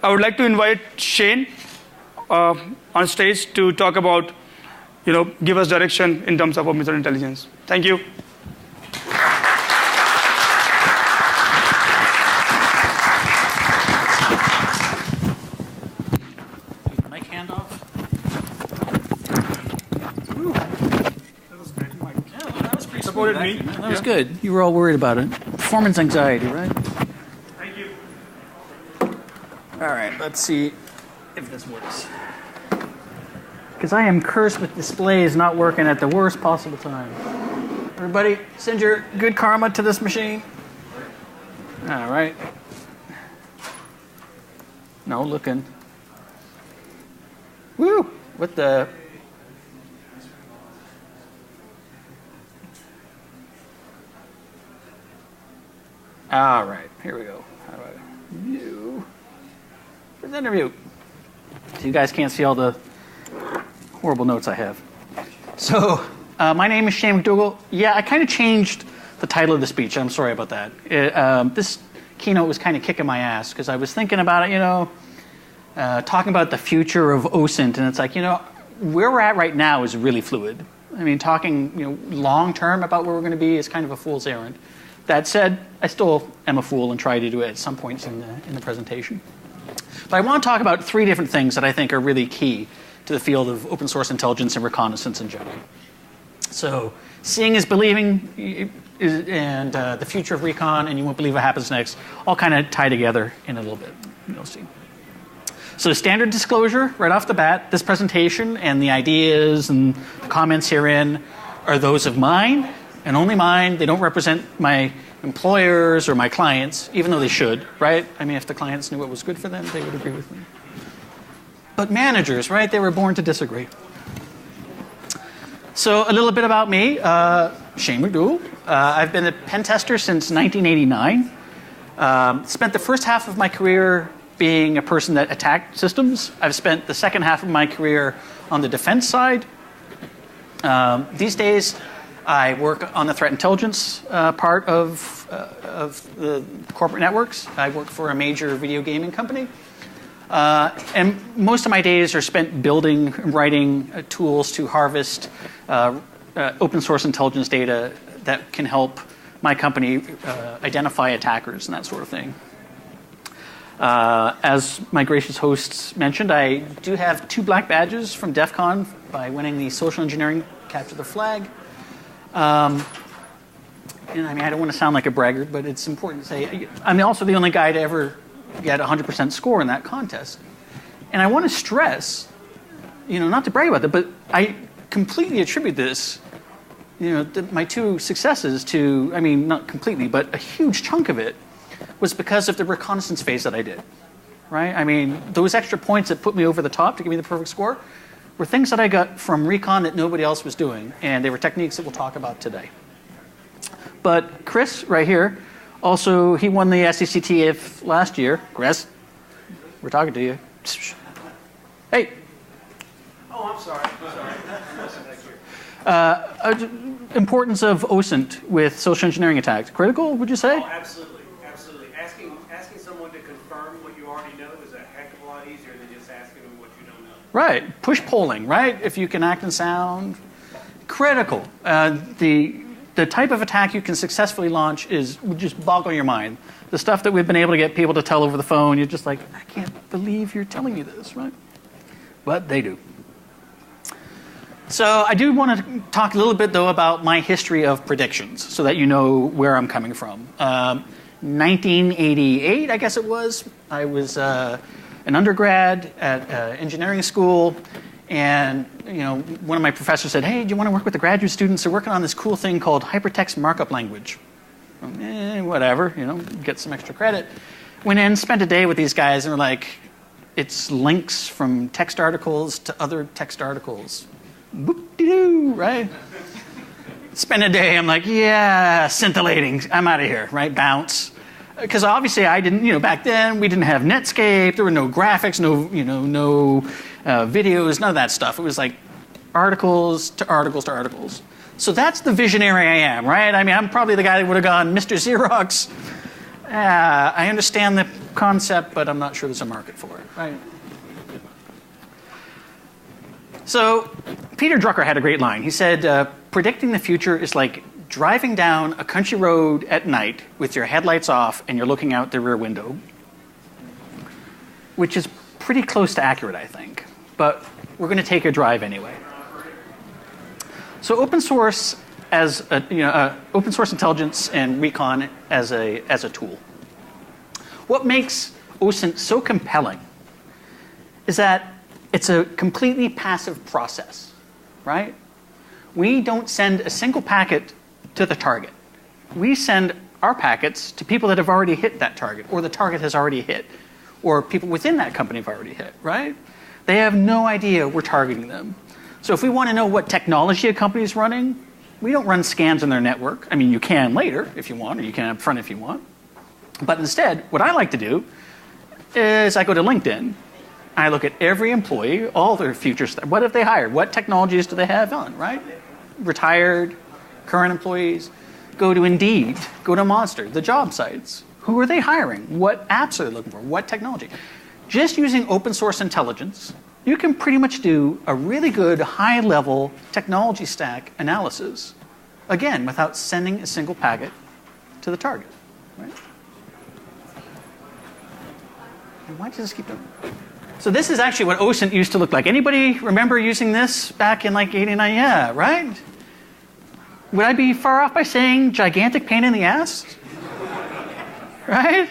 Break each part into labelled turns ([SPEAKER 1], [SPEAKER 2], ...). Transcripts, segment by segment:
[SPEAKER 1] I would like to invite Shane on stage to talk about, give us direction in terms of open source intelligence. Thank you.
[SPEAKER 2] Mic handoff.
[SPEAKER 1] That was great.
[SPEAKER 2] Yeah, that was pretty
[SPEAKER 1] Supported
[SPEAKER 2] smooth,
[SPEAKER 1] me.
[SPEAKER 2] That was good. You were all worried about it. Performance anxiety, right?
[SPEAKER 1] Thank you.
[SPEAKER 2] All right, let's see if this works. Because I am cursed with displays not working at the worst possible time. Everybody, send your good karma to this machine. All right. No looking. Woo! What the? All right, here we go. How do I view? Presenter view. So you guys can't see all the horrible notes I have. So my name is Shane MacDougal. Yeah, I kind of changed the title of the speech. I'm sorry about that. This keynote was kind of kicking my ass because I was thinking about it, talking about the future of OSINT, and it's like, where we're at right now is really fluid. I mean, talking, long term about where we're going to be is kind of a fool's errand. That said, I still am a fool and try to do it at some points in the presentation. But I want to talk about 3 different things that I think are really key to the field of open source intelligence and reconnaissance in general. So, seeing is believing, and the future of recon, and you won't believe what happens next, all kind of tie together in a little bit. You'll see. So, standard disclosure right off the bat: this presentation and the ideas and the comments herein are those of mine and only mine. They don't represent my employers or my clients, even though they should, right? I mean, if the clients knew what was good for them, they would agree with me. But managers, right? They were born to disagree. So a little bit about me, Shane MacDougal. I've been a pen tester since 1989. Spent the first half of my career being a person that attacked systems. I've spent the second half of my career on the defense side. These days, I work on the threat intelligence part of the corporate networks. I work for a major video gaming company. And most of my days are spent building and writing tools to harvest open source intelligence data that can help my company identify attackers and that sort of thing. As my gracious hosts mentioned, I do have 2 black badges from DEF CON by winning the social engineering capture the flag. And I mean, I don't want to sound like a braggart, but it's important to say I'm also the only guy to ever get a 100% score in that contest. And I want to stress, not to brag about that, but I completely attribute this, my 2 successes to, I mean, not completely, but a huge chunk of it was because of the reconnaissance phase that I did, right? I mean, those extra points that put me over the top to give me the perfect score were things that I got from recon that nobody else was doing, and they were techniques that we'll talk about today. But Chris, right here, also, he won the SECTF last year. Chris, we're talking to you. Hey.
[SPEAKER 3] Oh, I'm sorry.
[SPEAKER 2] Importance of OSINT with social engineering attacks. Critical, would you say?
[SPEAKER 3] Oh, absolutely. Absolutely. Asking someone to confirm what you already know is a heck of a lot easier than just asking them what you don't know.
[SPEAKER 2] Right. Push polling, right? If you can act and sound. Critical. The type of attack you can successfully launch would just boggle your mind. The stuff that we've been able to get people to tell over the phone, you're just like, I can't believe you're telling me this, right? But they do. So I do want to talk a little bit, though, about my history of predictions so that you know where I'm coming from. 1988, I guess it was. I was an undergrad at engineering school. And one of my professors said, hey, do you want to work with the graduate students? They're working on this cool thing called hypertext markup language. Whatever, get some extra credit. Went in, spent a day with these guys, and were like, it's links from text articles to other text articles. Boop-de-doo, right? Spent a day, I'm like, yeah, scintillating. I'm out of here, right? Bounce. Because obviously I didn't, back then we didn't have Netscape. There were no graphics, no videos, none of that stuff. It was like articles to articles to articles. So that's the visionary I am, right? I mean, I'm probably the guy that would have gone, Mr. Xerox, I understand the concept, but I'm not sure there's a market for it, right? So Peter Drucker had a great line. He said, predicting the future is like driving down a country road at night with your headlights off and you're looking out the rear window, which is pretty close to accurate, I think. But we're going to take a drive anyway. So open source as open source intelligence and Recon as a tool. What makes OSINT so compelling is that it's a completely passive process, right? We don't send a single packet to the target. We send our packets to people that have already hit that target, or the target has already hit, or people within that company have already hit, right? They have no idea we're targeting them. So if we want to know what technology a company is running, we don't run scans on their network. I mean, you can later if you want, or you can up front if you want. But instead, what I like to do is I go to LinkedIn. I look at every employee, all their future stuff. What have they hired? What technologies do they have on, right? Retired, current employees. Go to Indeed, go to Monster, the job sites. Who are they hiring? What apps are they looking for? What technology? Just using open source intelligence, you can pretty much do a really good high-level technology stack analysis, again, without sending a single packet to the target, right? And why does this keep doing? So this is actually what OSINT used to look like. Anybody remember using this back in like '89? Yeah, right? Would I be far off by saying gigantic pain in the ass? Right?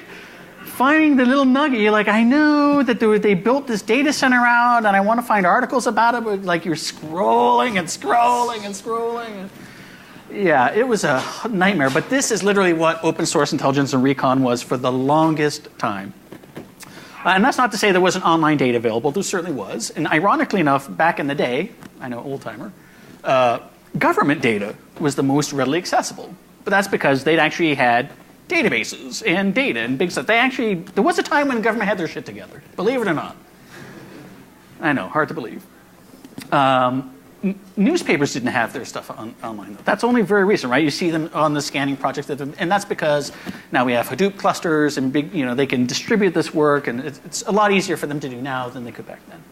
[SPEAKER 2] Finding the little nugget, you're like, I know that they built this data center out and I want to find articles about it, but like you're scrolling and scrolling and scrolling. Yeah, it was a nightmare, but this is literally what open source intelligence and Recon was for the longest time. And that's not to say there wasn't online data available. There certainly was. And ironically enough, back in the day, I know, old-timer, government data was the most readily accessible. But that's because they'd actually had databases and data and big stuff. There was a time when the government had their shit together, believe it or not. I know, hard to believe. Newspapers didn't have their stuff online. That's only very recent, right? You see them on the scanning projects, and that's because now we have Hadoop clusters and big, they can distribute this work, and it's a lot easier for them to do now than they could back then.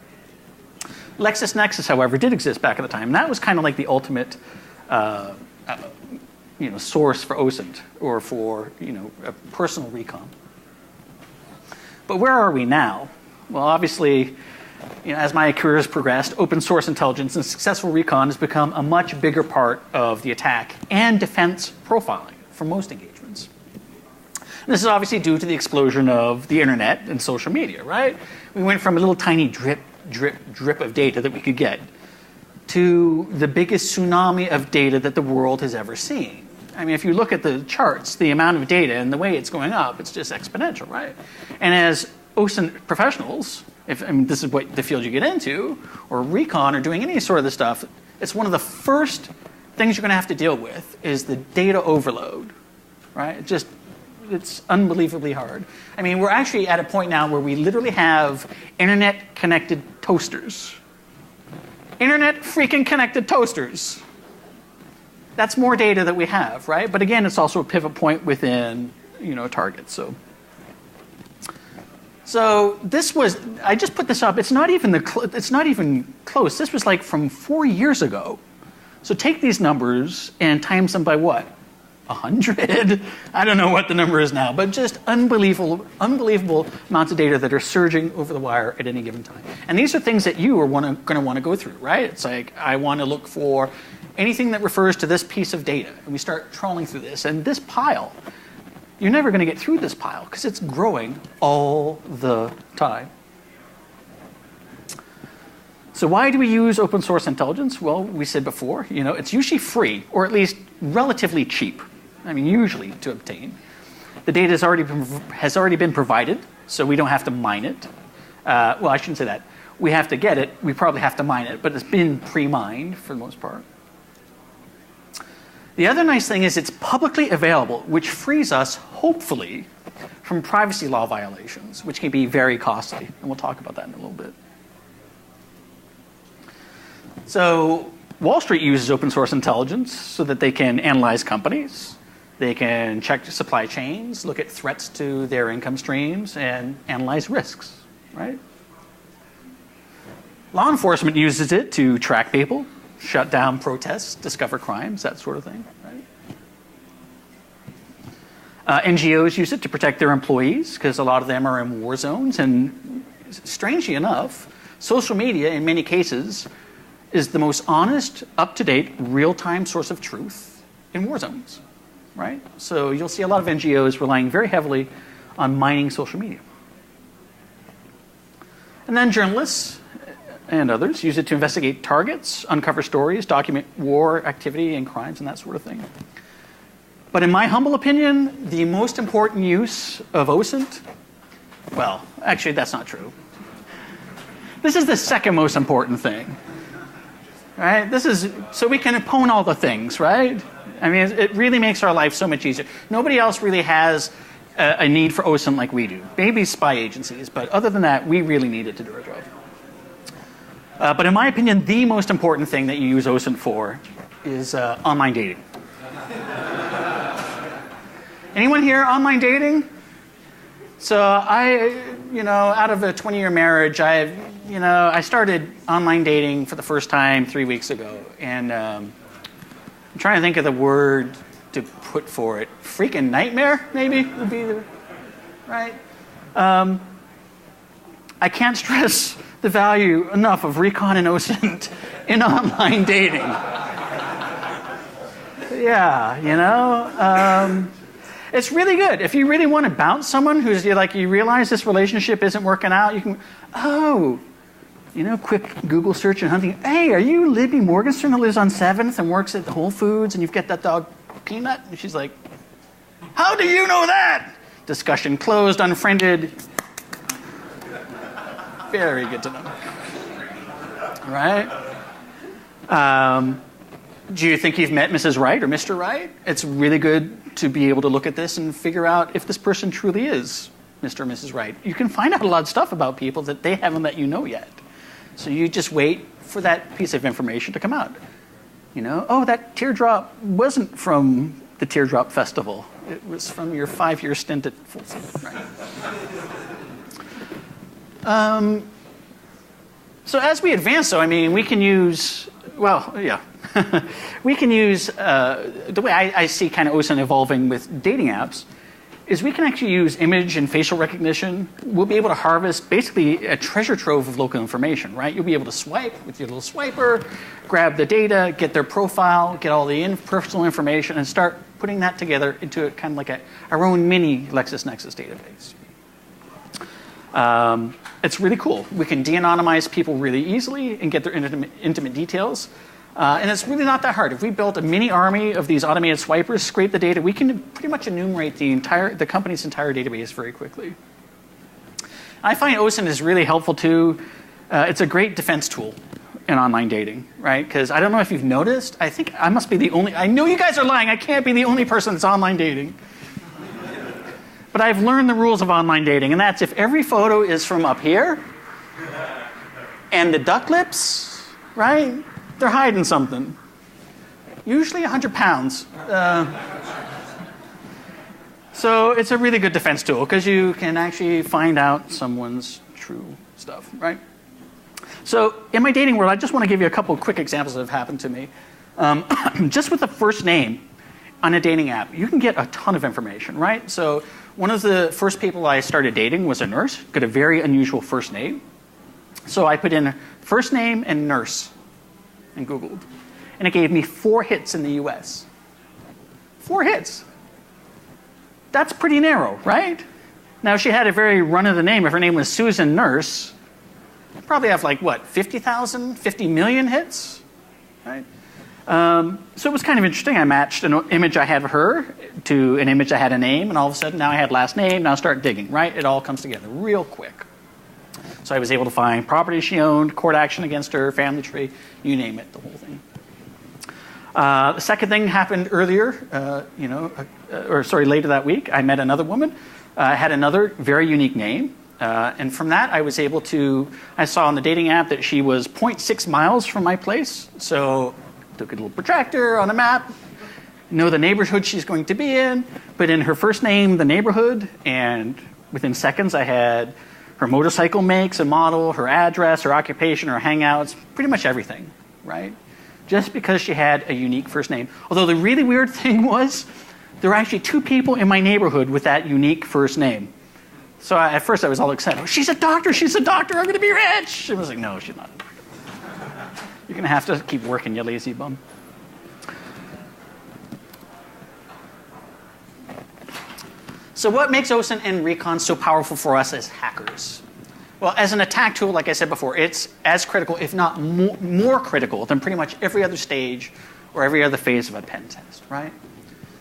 [SPEAKER 2] LexisNexis, however, did exist back at the time, and that was kind of like the ultimate, source for OSINT or for a personal Recon. But where are we now? Well, obviously, as my career has progressed, open source intelligence and successful Recon has become a much bigger part of the attack and defense profiling for most engagements. And this is obviously due to the explosion of the internet and social media, right? We went from a little tiny drip, drip, drip of data that we could get to the biggest tsunami of data that the world has ever seen. I mean, if you look at the charts, the amount of data and the way it's going up, it's just exponential, right? And as OSINT professionals, this is what the field you get into, or Recon, or doing any sort of this stuff, it's one of the first things you're going to have to deal with is the data overload, right? It's unbelievably hard. I mean, we're actually at a point now where we literally have internet-connected toasters. Internet freaking connected toasters. That's more data that we have, right? But again, it's also a pivot point within, a target. So this was, I just put this up. It's not even close. This was like from 4 years ago. So take these numbers and times them by what? 100? I don't know what the number is now, but just unbelievable amounts of data that are surging over the wire at any given time. And these are things that you are going to want to go through, right? It's like, I want to look for anything that refers to this piece of data. And we start trawling through this. And this pile, you're never going to get through this pile because it's growing all the time. So why do we use open source intelligence? Well, we said before, it's usually free, or at least relatively cheap. I mean, usually to obtain. The data has already been provided, so we don't have to mine it. Well, I shouldn't say that. We have to get it. We probably have to mine it, but it's been pre-mined for the most part. The other nice thing is it's publicly available, which frees us, hopefully, from privacy law violations, which can be very costly. And we'll talk about that in a little bit. So Wall Street uses open source intelligence so that they can analyze companies. They can check supply chains, look at threats to their income streams, and analyze risks, right? Law enforcement uses it to track people, shut down protests, discover crimes, that sort of thing, right? NGOs use it to protect their employees because a lot of them are in war zones. And strangely enough, social media, in many cases, is the most honest, up-to-date, real-time source of truth in war zones, right? So you'll see a lot of NGOs relying very heavily on mining social media. And then journalists and others use it to investigate targets, uncover stories, document war activity and crimes and that sort of thing. But in my humble opinion, the most important use of OSINT, well, actually that's not true. This is the second most important thing, right? This is so we can pwn all the things, right? I mean, it really makes our life so much easier. Nobody else really has a need for OSINT like we do. Maybe spy agencies, but other than that, we really need it to do our job. But in my opinion, the most important thing that you use OSINT for is online dating. Anyone here online dating? So out of a 20-year marriage, I started online dating for the first time 3 weeks ago, and I'm trying to think of the word to put for it. Freaking nightmare, maybe would be the right. I can't stress the value enough of Recon and OSINT in online dating. Yeah, it's really good. If you really want to bounce someone who's like, you realize this relationship isn't working out, you can, quick Google search and hunting. Hey, are you Libby Morgenstern who lives on 7th and works at Whole Foods and you've got that dog Peanut? And she's like, how do you know that? Discussion closed, unfriended. Very good to know. Right? Do you think you've met Mrs. Right or Mr. Right? It's really good to be able to look at this and figure out if this person truly is Mr. or Mrs. Right. You can find out a lot of stuff about people that they haven't let you know yet. So you just wait for that piece of information to come out. Oh, that teardrop wasn't from the Teardrop Festival. It was from your 5-year stint at Full Sail, right? So as we advance, though, we can use, we can use, the way I see kind of OSINT evolving with dating apps is we can actually use image and facial recognition. We'll be able to harvest basically a treasure trove of local information, right? You'll be able to swipe with your little swiper, grab the data, get their profile, get all the personal information, and start putting that together into a, kind of like our own mini LexisNexis database. It's really cool. We can de-anonymize people really easily and get their intimate details. And it's really not that hard. If we built a mini army of these automated swipers, scrape the data, we can pretty much enumerate the company's entire database very quickly. I find OSINT is really helpful too. It's a great defense tool in online dating, right? Because I don't know if you've noticed, I think I must be the only, I know you guys are lying, I can't be the only person that's online dating. But I've learned the rules of online dating, and that's if every photo is from up here, and the duck lips, right? They're hiding something. Usually 100 pounds. So it's a really good defense tool because you can actually find out someone's true stuff, right? So in my dating world, I just want to give you a couple of quick examples that have happened to me. Just with the first name on a dating app, you can get a ton of information, right? So one of the first people I started dating was a nurse, got a very unusual first name. So I put in first name and nurse and Googled. And it gave me 4 hits in the US. 4 hits. That's pretty narrow, right? Now, if she had a very run-of-the-name, if her name was Susan Nurse, I'd probably have like, what, 50,000, 50 million hits, right? So it was kind of interesting. I matched an image I had of her to an image I had a name, and all of a sudden now I had last name, now start digging, right? It all comes together real quick. So I was able to find property she owned, court action against her, family tree, you name it, the whole thing. The second thing happened earlier, later that week. I met another woman, had another very unique name. And from that, I was able to, I saw on the dating app that she was 0.6 miles from my place. So took a little protractor on a map, know the neighborhood she's going to be in, put in her first name, the neighborhood, and within seconds I had her motorcycle makes and model, her address, her occupation, her hangouts, pretty much everything, right? Just because she had a unique first name. Although the really weird thing was, there were actually 2 people in my neighborhood with that unique first name. So at first I was all excited. Oh, she's a doctor, I'm going to be rich. I was like, no, she's not. You're going to have to keep working, you lazy bum. So what makes OSINT and Recon so powerful for us as hackers? Well, as an attack tool, like I said before, it's as critical, if not more critical, than pretty much every other stage or every other phase of a pen test, right?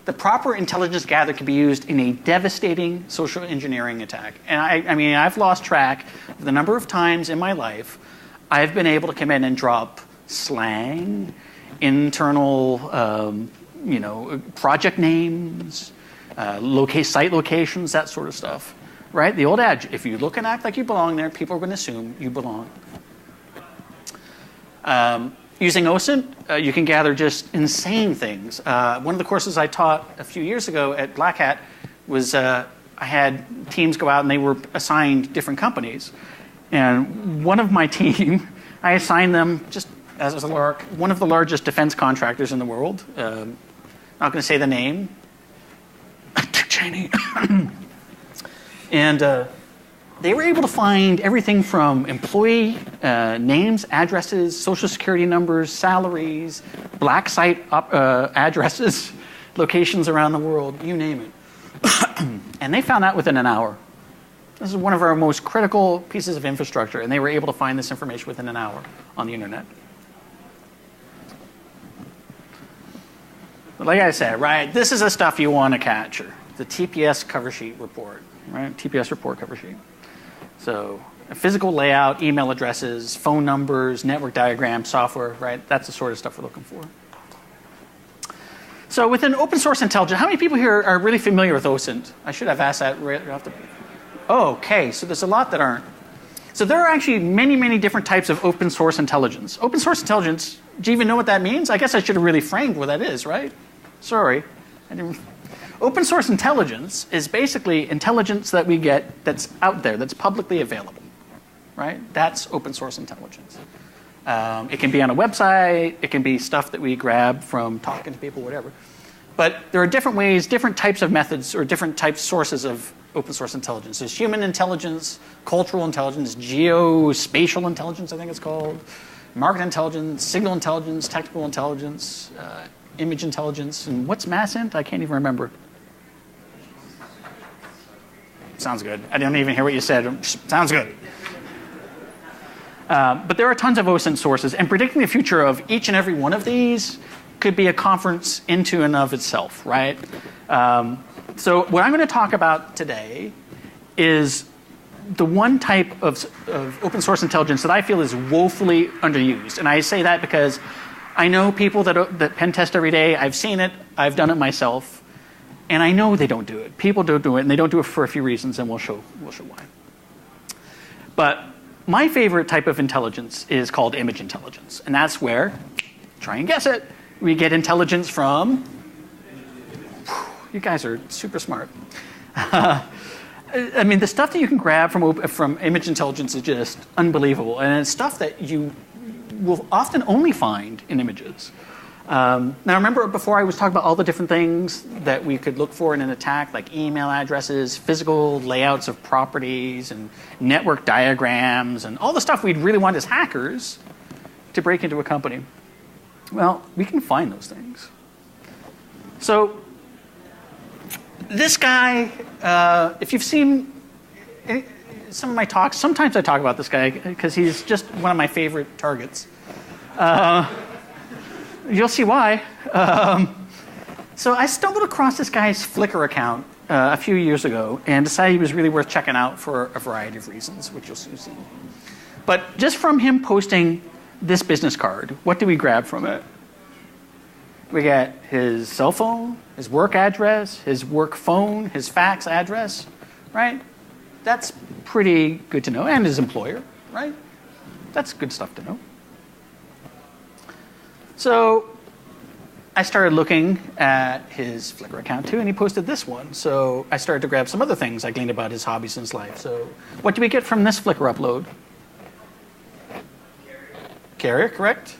[SPEAKER 2] The proper intelligence gathered can be used in a devastating social engineering attack. And I mean, I've lost track of the number of times in my life I've been able to come in and drop slang, internal, project names, site locations, that sort of stuff, right? The old adage, if you look and act like you belong there, people are going to assume you belong. Using OSINT, you can gather just insane things. One of the courses I taught a few years ago at Black Hat was I had teams go out and they were assigned different companies. And one of my team, I assigned them, just as a lark, one of the largest defense contractors in the world. Not going to say the name. Cheney. And they were able to find everything from employee names, addresses, social security numbers, salaries, black site addresses, locations around the world, you name it. And they found that within an hour. This is one of our most critical pieces of infrastructure, and they were able to find this information within an hour on the internet. But like I said, right, this is the stuff you want to capture. The TPS cover sheet report, right? TPS report cover sheet. So a physical layout, email addresses, phone numbers, network diagrams, software, right? That's the sort of stuff we're looking for. So within open source intelligence, how many people here are really familiar with OSINT? I should have asked that right off the... Oh, okay, so there's a lot that aren't. So there are actually many, many different types of open source intelligence. Open source intelligence, do you even know what that means? I guess I should have really framed what that is, right? Sorry. Open source intelligence is basically intelligence that we get that's out there, that's publicly available, right? That's open source intelligence. It can be on a website, it can be stuff that we grab from talking to people, whatever. But there are different ways, different types of methods, or different types sources of open source intelligence. There's human intelligence, cultural intelligence, geospatial intelligence, I think it's called, market intelligence, signal intelligence, technical intelligence, image intelligence, and what's MASINT? I can't even remember. Sounds good. I didn't even hear what you said. Sounds good. But there are tons of OSINT sources, and predicting the future of each and every one of these could be a conference into and of itself, right? So what I'm going to talk about today is the one type of open source intelligence that I feel is woefully underused. And I say that because I know people that pen test every day. I've seen it. I've done it myself. And I know they don't do it. People don't do it, and they don't do it for a few reasons, and we'll show why. But my favorite type of intelligence is called image intelligence. And that's where, try and guess it, we get intelligence from... You guys are super smart. I mean, the stuff that you can grab from image intelligence is just unbelievable. And it's stuff that you will often only find in images. Now, remember before I was talking about all the different things that we could look for in an attack, like email addresses, physical layouts of properties, and network diagrams, and all the stuff we'd really want as hackers to break into a company. Well, we can find those things. So this guy, if you've seen some of my talks, sometimes I talk about this guy because he's just one of my favorite targets. You'll see why. So I stumbled across this guy's Flickr account a few years ago and decided he was really worth checking out for a variety of reasons, which you'll soon see. But just from him posting this business card, what do we grab from it? We get his cell phone, his work address, his work phone, his fax address, right? That's pretty good to know. And his employer, right? That's good stuff to know. So I started looking at his Flickr account too, and he posted this one. So I started to grab some other things I gleaned about his hobbies in his life. So what do we get from this Flickr upload? Carrier, correct?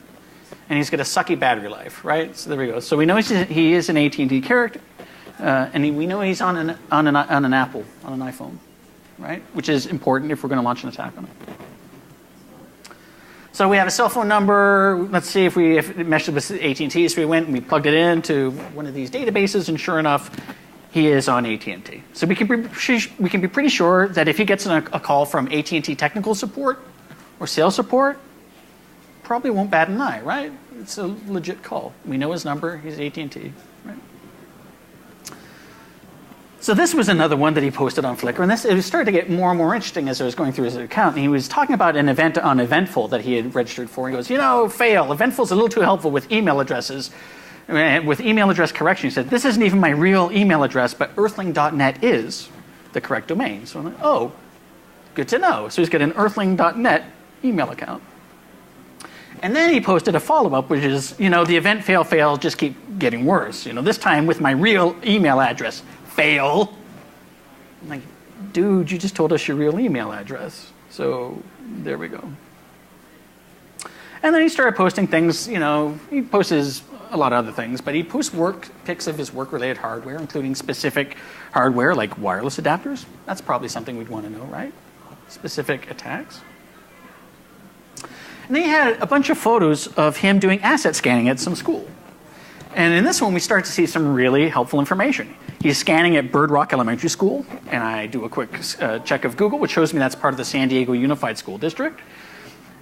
[SPEAKER 2] And he's got a sucky battery life, right? So there we go. So we know he is an AT&T character, and we know he's on an Apple, on an iPhone, right? Which is important if we're going to launch an attack on it. So we have a cell phone number. Let's see if it meshes with AT&T. So we went and we plugged it into one of these databases, and sure enough, he is on AT&T. So we can be pretty sure that if he gets a call from AT&T technical support or sales support, probably won't bat an eye, right? It's a legit call. We know his number. He's AT&T, right? So this was another one that he posted on Flickr, and it started to get more and more interesting as I was going through his account. And he was talking about an event on Eventful that he had registered for. He goes, fail. Eventful's a little too helpful with email addresses, with email address correction. He said, this isn't even my real email address, but earthling.net is the correct domain. So I'm like, oh, good to know. So he's got an earthling.net email account. And then he posted a follow-up, which is, the event fail just keep getting worse. This time with my real email address. Fail. I'm like, dude, you just told us your real email address. So there we go. And then he started posting things, he posts a lot of other things, but he posts pics of his work-related hardware, including specific hardware like wireless adapters. That's probably something we'd want to know, right? Specific attacks. And then he had a bunch of photos of him doing asset scanning at some school. And in this one, we start to see some really helpful information. He's scanning at Bird Rock Elementary School, and I do a quick check of Google, which shows me that's part of the San Diego Unified School District.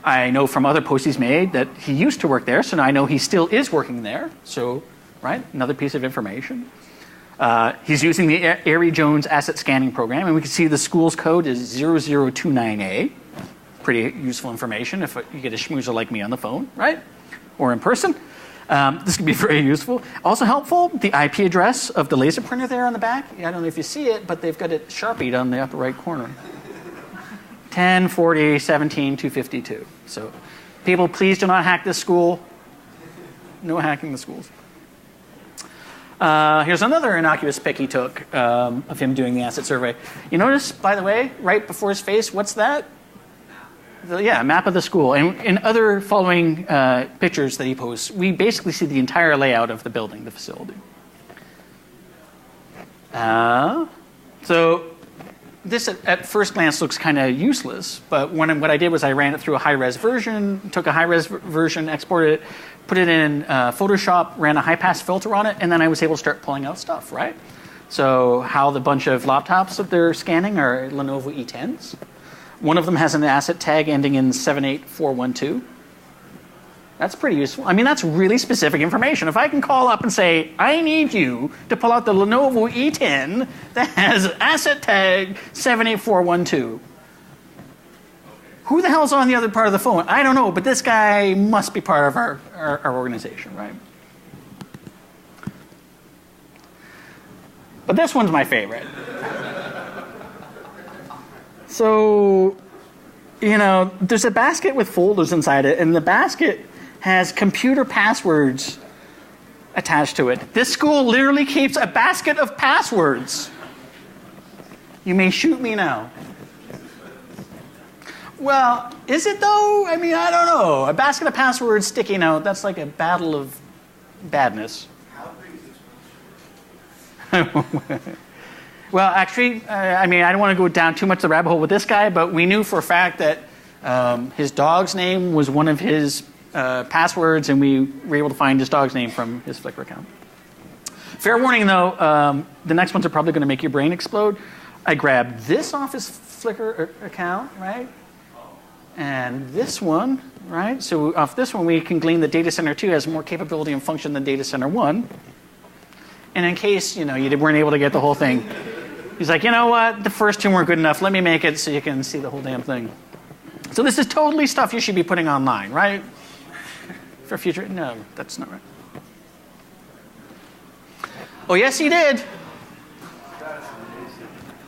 [SPEAKER 2] I know from other posts he's made that he used to work there, so now I know he still is working there. So, right, another piece of information. He's using the Ari Jones asset scanning program, and we can see the school's code is 0029A. Pretty useful information if you get a schmoozer like me on the phone, right? Or in person. This could be very useful. Also helpful, the IP address of the laser printer there on the back. I don't know if you see it, but they've got it sharpied on the upper right corner. 104017 So people, please do not hack this school. No hacking the schools. Here's another innocuous pic he took of him doing the asset survey. You notice, by the way, right before his face, what's that? A map of the school. And in other following pictures that he posts, we basically see the entire layout of the building, the facility. So this at first glance looks kind of useless, but what I did was I ran it through a high-res version, took a high-res version, exported it, put it in Photoshop, ran a high-pass filter on it, and then I was able to start pulling out stuff, right? So how the bunch of laptops that they're scanning are Lenovo E10s. One of them has an asset tag ending in 78412. That's pretty useful. I mean, that's really specific information. If I can call up and say, I need you to pull out the Lenovo E10 that has asset tag 78412. Who the hell's on the other part of the phone? I don't know, but this guy must be part of our organization, right? But this one's my favorite. So, there's a basket with folders inside it, and the basket has computer passwords attached to it. This school literally keeps a basket of passwords. You may shoot me now. Well, is it though? I mean, I don't know. A basket of passwords sticking out, that's like a battle of badness.
[SPEAKER 3] How big is this?
[SPEAKER 2] Well, actually, I don't want to go down too much the rabbit hole with this guy, but we knew for a fact that his dog's name was one of his passwords, and we were able to find his dog's name from his Flickr account. Fair warning, though, the next ones are probably going to make your brain explode. I grabbed this off his Flickr account, right? And this one, right? So off this one, we can glean that Data Center 2 has more capability and function than Data Center 1. And in case, you weren't able to get the whole thing, he's like, you know what? The first two weren't good enough. Let me make it so you can see the whole damn thing. So this is totally stuff you should be putting online, right? For future, no, that's not right. Oh, yes, he did.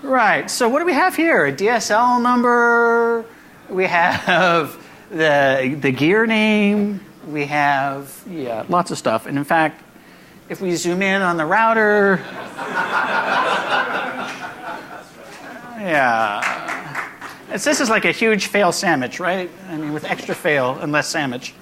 [SPEAKER 2] Right, so what do we have here? A DSL number. We have the gear name. We have, lots of stuff. And in fact, If we zoom in on the router, yeah. This is like a huge fail sandwich, right? I mean, with extra fail and less sandwich.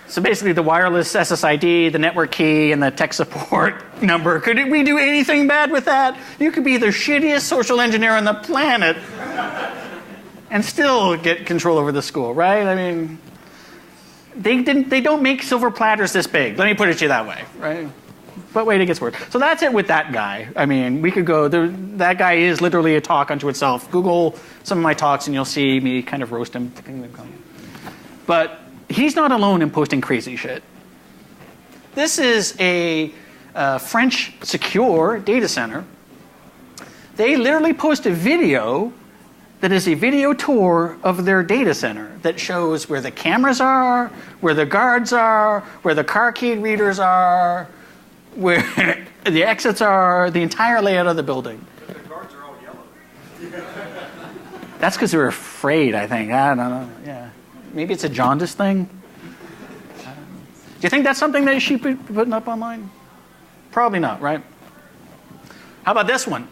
[SPEAKER 2] So basically the wireless SSID, the network key, and the tech support number. Could we do anything bad with that? You could be the shittiest social engineer on the planet and still get control over the school, right? I mean, they don't make silver platters this big. Let me put it to you that way, right? But wait, it gets worse. So that's it with that guy. I mean, we could go, that guy is literally a talk unto itself. Google some of my talks and you'll see me kind of roast him. But he's not alone in posting crazy shit. This is a French secure data center. They literally post a video that is a video tour of their data center that shows where the cameras are, where the guards are, where the car key readers are, where the exits are, the entire layout of the building.
[SPEAKER 3] But the guards are all yellow.
[SPEAKER 2] That's because they're afraid, I think. I don't know. Yeah. Maybe it's a jaundice thing. Do you think that's something they should be putting up online? Probably not, right? How about this one?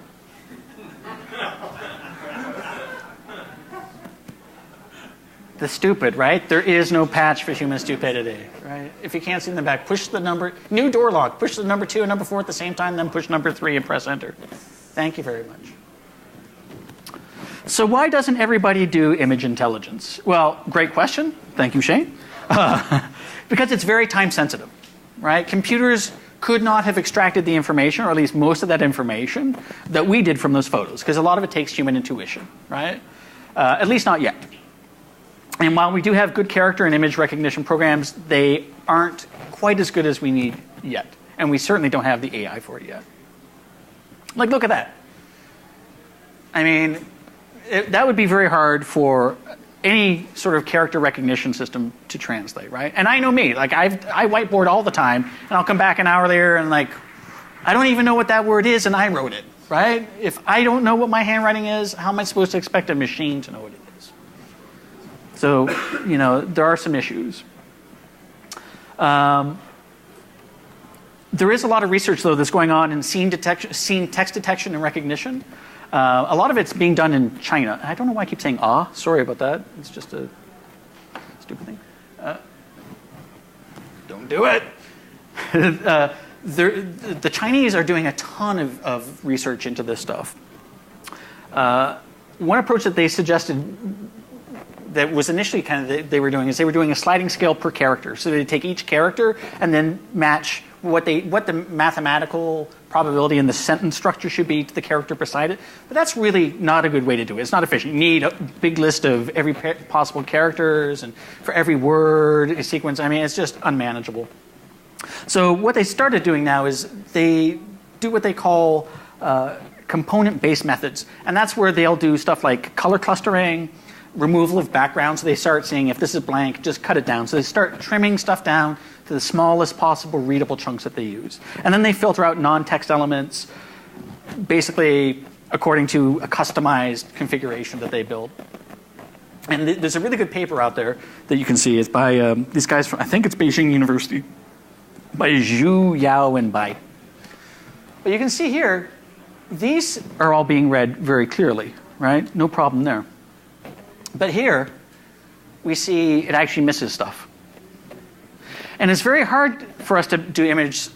[SPEAKER 2] The stupid, right? There is no patch for human stupidity, right? If you can't see in the back, push the number, new door lock, push the number 2 and number 4 at the same time, then push number 3 and press enter. Thank you very much. So why doesn't everybody do image intelligence? Well, great question. Thank you, Shane. Because it's very time sensitive, right? Computers could not have extracted the information, or at least most of that information, that we did from those photos, because a lot of it takes human intuition, right? At least not yet. And while we do have good character and image recognition programs, they aren't quite as good as we need yet. And we certainly don't have the AI for it yet. Like, look at that. I mean, that would be very hard for any sort of character recognition system to translate, right? And I know me, like I whiteboard all the time, and I'll come back an hour later and like, I don't even know what that word is, and I wrote it, right? If I don't know what my handwriting is, how am I supposed to expect a machine to know what it is? So, you know, there are some issues. There is a lot of research, though, that's going on in scene text detection and recognition. A lot of it's being done in China. I don't know why I keep saying sorry about that. It's just a stupid thing. Don't do it. The Chinese are doing a ton of research into this stuff. One approach that they suggested that was initially kind of they were doing a sliding scale per character. So they take each character and then match what the mathematical probability in the sentence structure should be to the character beside it. But that's really not a good way to do it. It's not efficient. You need a big list of every possible characters and for every word a sequence. I mean, it's just unmanageable. So what they started doing now is they do what they call component-based methods. And that's where they'll do stuff like color clustering, removal of background. So they start saying, if this is blank, just cut it down. So they start trimming stuff down to the smallest possible readable chunks that they use. And then they filter out non-text elements, basically according to a customized configuration that they build. And there's a really good paper out there that you can see. It's by these guys from, I think it's Beijing University, by Zhu, Yao, and Bai. But you can see here, these are all being read very clearly, right? No problem there. But here, we see it actually misses stuff. And it's very hard for us to do image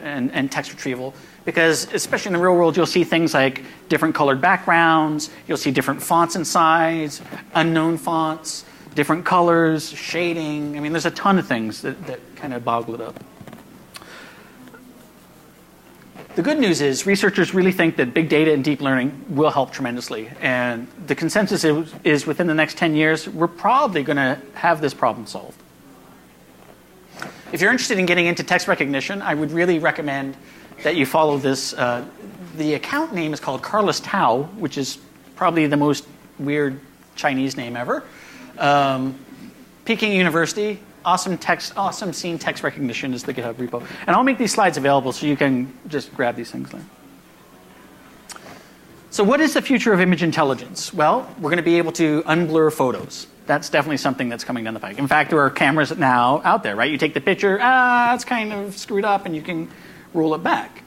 [SPEAKER 2] and text retrieval because, especially in the real world, you'll see things like different colored backgrounds, you'll see different fonts and size, unknown fonts, different colors, shading. I mean, there's a ton of things that kind of boggle it up. The good news is researchers really think that big data and deep learning will help tremendously. And the consensus is within the next 10 years, we're probably going to have this problem solved. If you're interested in getting into text recognition, I would really recommend that you follow this. The account name is called Carlos Tao, which is probably the most weird Chinese name ever. Peking University. Awesome scene text recognition is the GitHub repo. And I'll make these slides available so you can just grab these things there. So what is the future of image intelligence? Well, we're going to be able to unblur photos. That's definitely something that's coming down the pike. In fact, there are cameras now out there, right? You take the picture, it's kind of screwed up, and you can roll it back.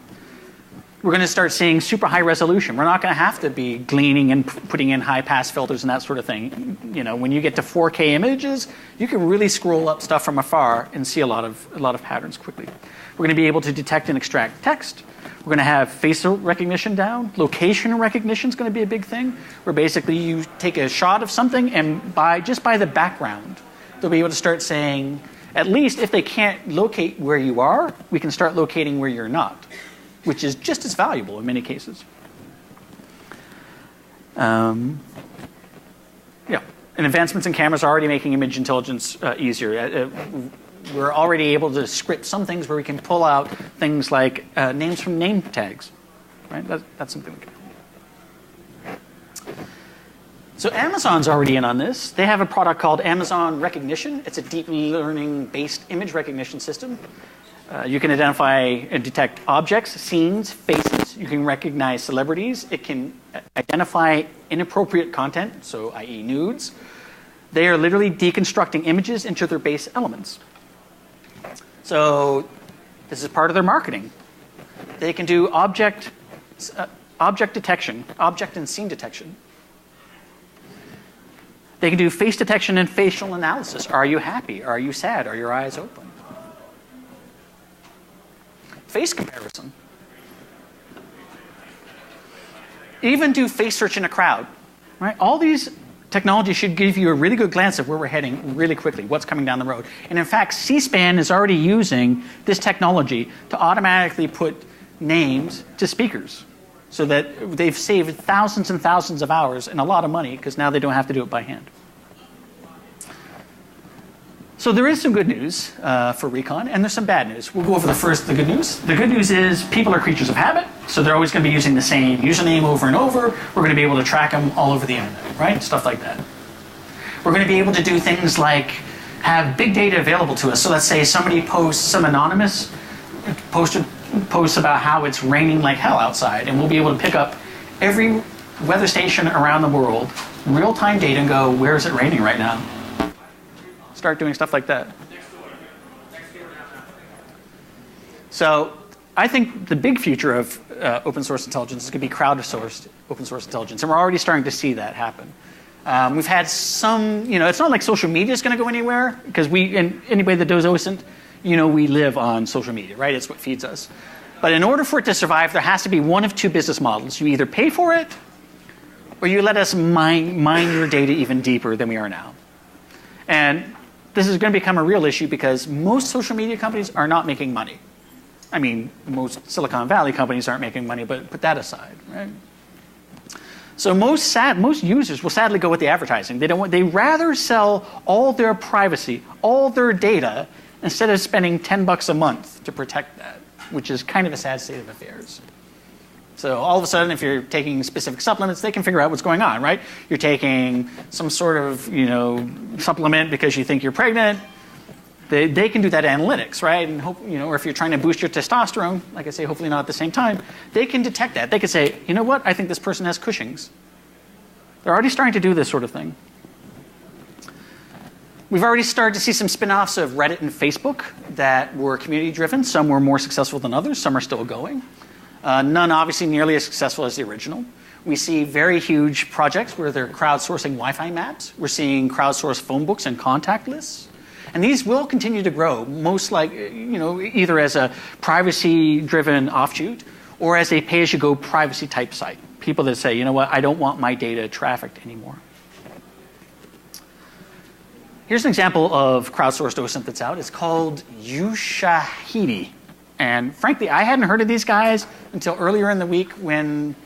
[SPEAKER 2] We're going to start seeing super high resolution. We're not going to have to be gleaning and putting in high pass filters and that sort of thing. You know, when you get to 4K images, you can really scroll up stuff from afar and see a lot of patterns quickly. We're going to be able to detect and extract text. We're going to have facial recognition down. Location recognition is going to be a big thing, where basically you take a shot of something, and just by the background, they'll be able to start saying, at least if they can't locate where you are, we can start locating where you're not, which is just as valuable in many cases. Yeah, and advancements in cameras are already making image intelligence easier. We're already able to script some things where we can pull out things like names from name tags, right? That's something we can do. So Amazon's already in on this. They have a product called Amazon Recognition. It's a deep learning-based image recognition system. You can identify and detect objects, scenes, faces. You can recognize celebrities. It can identify inappropriate content, so i.e. nudes. They are literally deconstructing images into their base elements. So this is part of their marketing. They can do object detection, object and scene detection. They can do face detection and facial analysis. Are you happy? Are you sad? Are your eyes open? Face comparison. Even do face search in a crowd. Right? All these technology should give you a really good glance of where we're heading really quickly, what's coming down the road. And in fact, C-SPAN is already using this technology to automatically put names to speakers so that they've saved thousands and thousands of hours and a lot of money because now they don't have to do it by hand. So there is some good news for Recon, and there's some bad news. We'll go over the good news. The good news is people are creatures of habit, so they're always going to be using the same username over and over. We're going to be able to track them all over the internet, right? Stuff like that. We're going to be able to do things like have big data available to us. So let's say somebody posts, some anonymous posts about how it's raining like hell outside, and we'll be able to pick up every weather station around the world, real-time data, and go, where is it raining right now? Start doing stuff like that. So I think the big future of open source intelligence is going to be crowdsourced open source intelligence, and we're already starting to see that happen. We've had some, it's not like social media is going to go anywhere, because anybody that does OSINT, we live on social media, right? It's what feeds us. But in order for it to survive, there has to be one of two business models. You either pay for it, or you let us mine your data even deeper than we are now. And this is going to become a real issue because most social media companies are not making money. I mean, most Silicon Valley companies aren't making money, but put that aside, right? So most users will sadly go with the advertising. They rather sell all their privacy, all their data, instead of spending $10 a month to protect that, which is kind of a sad state of affairs. So all of a sudden, if you're taking specific supplements, they can figure out what's going on, right? You're taking some sort of, supplement because you think you're pregnant. They can do that analytics, right? And hope, or if you're trying to boost your testosterone, like I say, hopefully not at the same time, they can detect that. They can say, you know what? I think this person has Cushing's. They're already starting to do this sort of thing. We've already started to see some spin-offs of Reddit and Facebook that were community-driven. Some were more successful than others. Some are still going. None obviously nearly as successful as the original. We see very huge projects where they're crowdsourcing Wi-Fi maps. We're seeing crowdsourced phone books and contact lists. And these will continue to grow, most either as a privacy-driven offshoot or as a pay-as-you-go privacy-type site. People that say, you know what, I don't want my data trafficked anymore. Here's an example of crowdsourced OSINT that's out. It's called Ushahidi. And frankly, I hadn't heard of these guys until earlier in the week when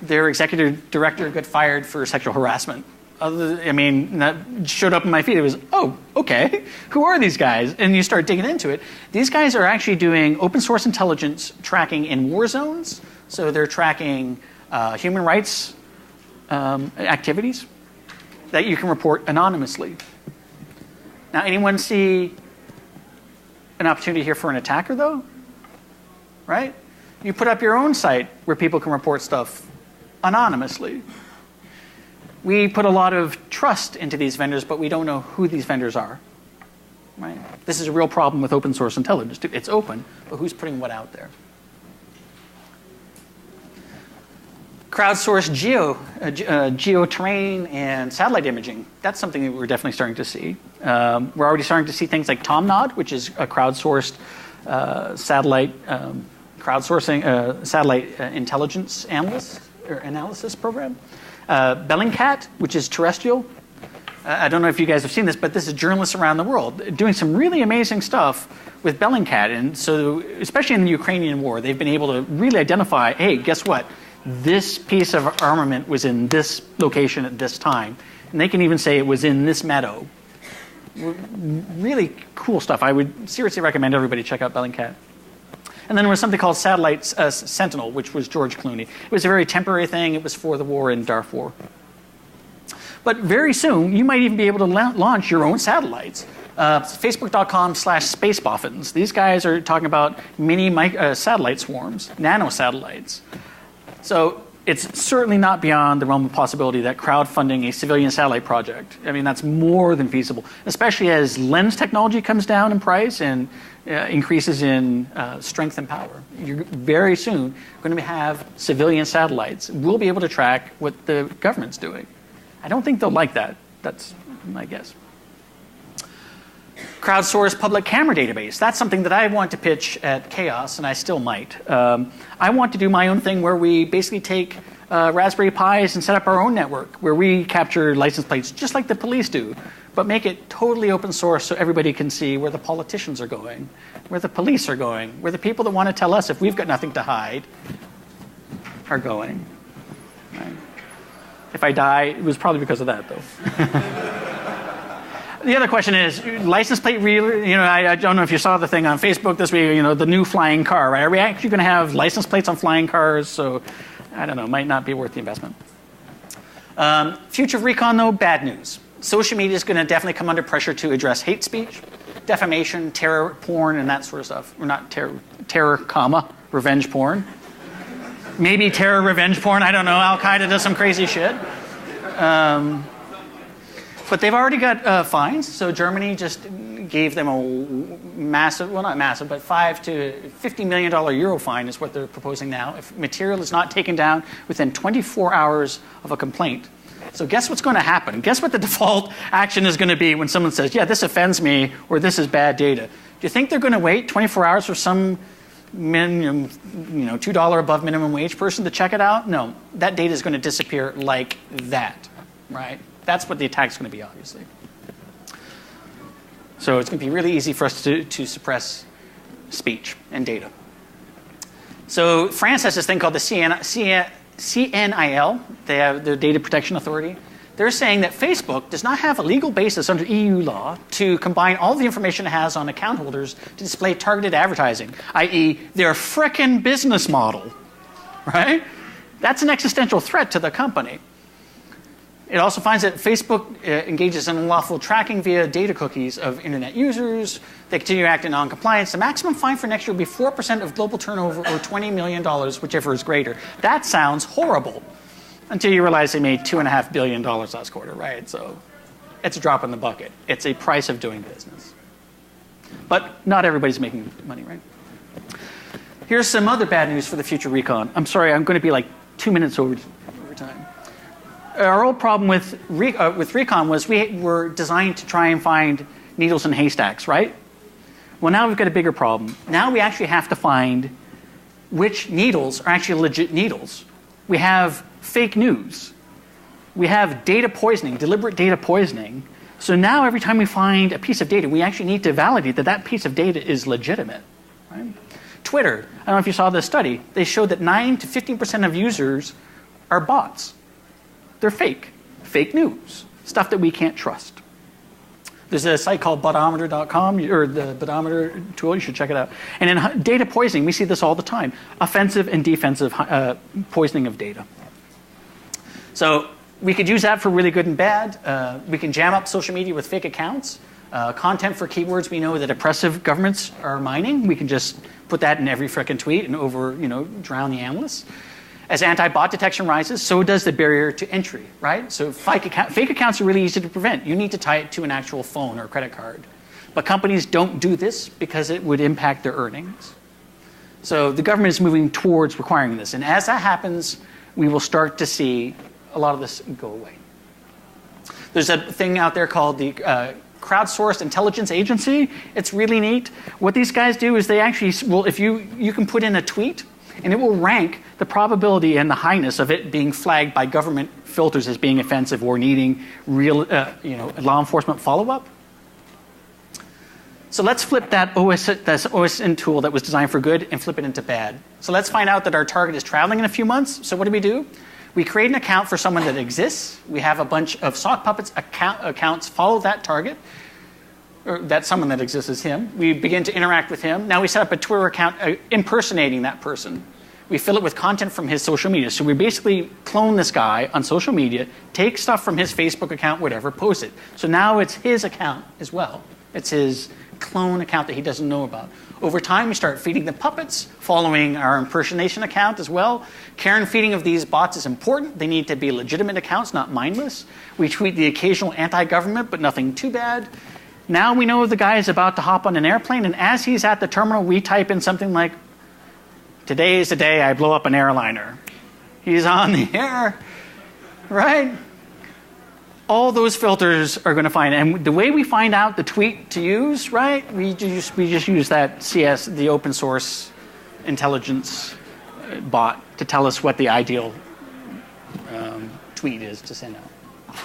[SPEAKER 2] their executive director got fired for sexual harassment. That showed up in my feed. It was, oh, okay, who are these guys? And you start digging into it. These guys are actually doing open source intelligence tracking in war zones. So they're tracking human rights activities that you can report anonymously. Now, anyone see an opportunity here for an attacker, though? Right? You put up your own site where people can report stuff anonymously. We put a lot of trust into these vendors, but we don't know who these vendors are. Right? This is a real problem with open source intelligence. It's open, but who's putting what out there? Crowdsourced geoterrain and satellite imaging. That's something that we're definitely starting to see. We're already starting to see things like TomNod, which is a crowdsourced satellite satellite intelligence analysis program. Bellingcat, which is terrestrial. I don't know if you guys have seen this, but this is journalists around the world doing some really amazing stuff with Bellingcat. And so, especially in the Ukrainian war, they've been able to really identify, hey, guess what? This piece of armament was in this location at this time. And they can even say it was in this meadow. Really cool stuff. I would seriously recommend everybody check out Bellingcat. And then there was something called Satellite Sentinel, which was George Clooney. It was a very temporary thing. It was for the war in Darfur. But very soon, you might even be able to launch your own satellites. Facebook.com/spaceboffins. These guys are talking about mini satellite swarms, nano satellites. So it's certainly not beyond the realm of possibility that crowdfunding a civilian satellite project, I mean, that's more than feasible, especially as lens technology comes down in price and increases in strength and power. You're very soon going to have civilian satellites. We'll be able to track what the government's doing. I don't think they'll like that. That's my guess. Crowdsourced public camera database. That's something that I want to pitch at Chaos, and I still might. I want to do my own thing where we basically take Raspberry Pis and set up our own network where we capture license plates just like the police do, but make it totally open source so everybody can see where the politicians are going, where the police are going, where the people that want to tell us if we've got nothing to hide are going. Right? If I die, it was probably because of that, though. The other question is, license plate reader, I don't know if you saw the thing on Facebook this week, the new flying car, right? Are we actually going to have license plates on flying cars? So, I don't know, might not be worth the investment. Future of Recon, though, bad news. Social media is going to definitely come under pressure to address hate speech, defamation, terror porn, and that sort of stuff. Or not terror, revenge porn. Maybe terror, revenge porn, I don't know. Al-Qaeda does some crazy shit. But they've already got fines. So Germany just gave them a massive, well, not massive, but $5 to $50 million euro fine is what they're proposing now if material is not taken down within 24 hours of a complaint. So guess what's going to happen? Guess what the default action is going to be when someone says, yeah, this offends me, or this is bad data? Do you think they're going to wait 24 hours for some minimum, $2 above minimum wage person to check it out? No, that data is going to disappear like that, right? That's what the attack is going to be, obviously. So it's going to be really easy for us to suppress speech and data. So France has this thing called the CNIL. They have the Data Protection Authority. They're saying that Facebook does not have a legal basis under EU law to combine all the information it has on account holders to display targeted advertising, i.e. their frickin' business model, right? That's an existential threat to the company. It also finds that Facebook engages in unlawful tracking via data cookies of internet users. They continue to act in non-compliance. The maximum fine for next year will be 4% of global turnover or $20 million, whichever is greater. That sounds horrible until you realize they made $2.5 billion last quarter, right? So it's a drop in the bucket. It's a price of doing business. But not everybody's making money, right? Here's some other bad news for the future Recon. I'm sorry, I'm going to be like 2 minutes over time. Our old problem with Recon was we were designed to try and find needles in haystacks, right? Well, now we've got a bigger problem. Now we actually have to find which needles are actually legit needles. We have fake news. We have data poisoning, deliberate data poisoning. So now every time we find a piece of data, we actually need to validate that that piece of data is legitimate, right? Twitter, I don't know if you saw this study. They showed that 9 to 15% of users are bots. They're fake news, stuff that we can't trust. There's a site called botometer.com, or the botometer tool, you should check it out. And in data poisoning, we see this all the time, offensive and defensive poisoning of data. So we could use that for really good and bad. We can jam up social media with fake accounts. Content for keywords we know that oppressive governments are mining. We can just put that in every frickin' tweet and drown the analysts. As anti-bot detection rises, so does the barrier to entry, right? So fake accounts are really easy to prevent. You need to tie it to an actual phone or credit card. But companies don't do this because it would impact their earnings. So the government is moving towards requiring this. And as that happens, we will start to see a lot of this go away. There's a thing out there called the Crowdsourced Intelligence Agency. It's really neat. What these guys do is they actually, well, if you can put in a tweet, and it will rank the probability and the highness of it being flagged by government filters as being offensive or needing real, law enforcement follow-up. So let's flip that OSINT tool that was designed for good and flip it into bad. So let's find out that our target is traveling in a few months. So what do? We create an account for someone that exists. We have a bunch of sock puppets accounts follow that target. Or that someone that exists as him. We begin to interact with him. Now we set up a Twitter account impersonating that person. We fill it with content from his social media. So we basically clone this guy on social media, take stuff from his Facebook account, whatever, post it. So now it's his account as well. It's his clone account that he doesn't know about. Over time, we start feeding the puppets, following our impersonation account as well. Care and feeding of these bots is important. They need to be legitimate accounts, not mindless. We tweet the occasional anti-government, but nothing too bad. Now we know the guy is about to hop on an airplane, and as he's at the terminal, we type in something like, "Today is the day I blow up an airliner." He's on the air, right? All those filters are going to find it. And the way we find out the tweet to use, right, we just use that CS, the open source intelligence bot, to tell us what the ideal tweet is to send out.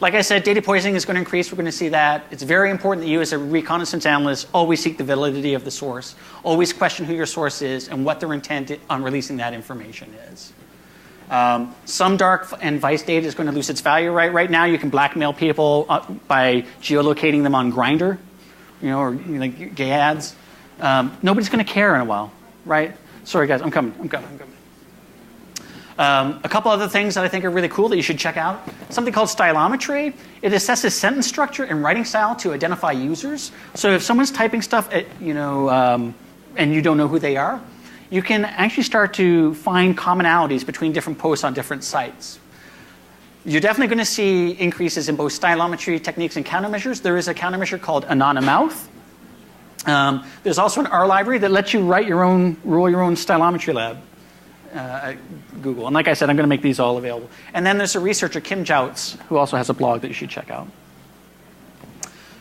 [SPEAKER 2] Like I said, data poisoning is going to increase. We're going to see that. It's very important that you, as a reconnaissance analyst, always seek the validity of the source. Always question who your source is and what their intent on releasing that information is. Some dark and vice data is going to lose its value. Right now, you can blackmail people by geolocating them on Grindr, or like gay ads. Nobody's going to care in a while, right? Sorry, guys, I'm coming. A couple other things that I think are really cool that you should check out. Something called stylometry. It assesses sentence structure and writing style to identify users. So if someone's typing stuff at, and you don't know who they are, you can actually start to find commonalities between different posts on different sites. You're definitely going to see increases in both stylometry techniques and countermeasures. There is a countermeasure called Anonymouth. There's also an R library that lets you rule your own stylometry lab. At Google. And like I said, I'm going to make these all available. And then there's a researcher, Kim Jouts, who also has a blog that you should check out.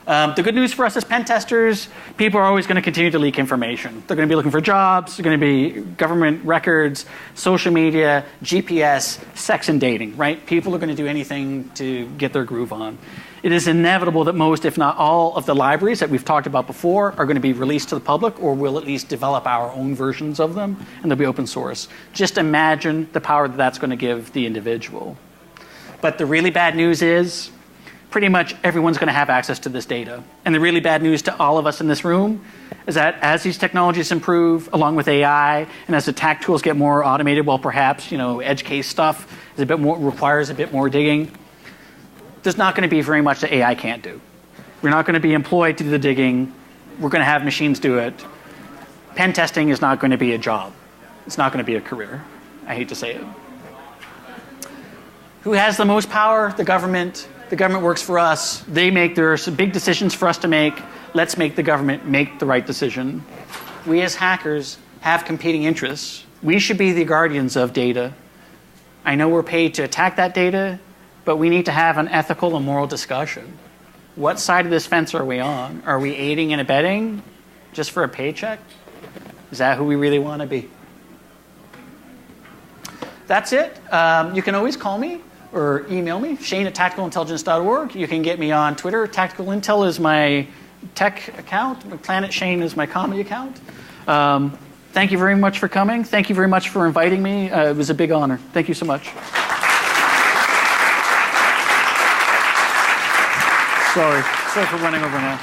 [SPEAKER 2] The good news for us as pen testers, people are always going to continue to leak information. They're going to be looking for jobs. They're going to be government records, social media, GPS, sex and dating, right? People are going to do anything to get their groove on. It is inevitable that most, if not all, of the libraries that we've talked about before are going to be released to the public, or we'll at least develop our own versions of them, and they'll be open source. Just imagine the power that that's going to give the individual. But the really bad news is pretty much everyone's going to have access to this data. And the really bad news to all of us in this room is that as these technologies improve, along with AI, and as attack tools get more automated, well, perhaps edge case stuff is requires a bit more digging. There's not going to be very much that AI can't do. We're not going to be employed to do the digging. We're going to have machines do it. Pen testing is not going to be a job. It's not going to be a career. I hate to say it. Who has the most power? The government. The government works for us. There are some big decisions for us to make. Let's make the government make the right decision. We as hackers have competing interests. We should be the guardians of data. I know we're paid to attack that data, but we need to have an ethical and moral discussion. What side of this fence are we on? Are we aiding and abetting just for a paycheck? Is that who we really want to be? That's it. You can always call me or email me, Shane@tacticalintelligence.org. You can get me on Twitter. Tactical Intel is my tech account. Planet Shane is my comedy account. Thank you very much for coming. Thank you very much for inviting me. It was a big honor. Thank you so much. Sorry for running over now.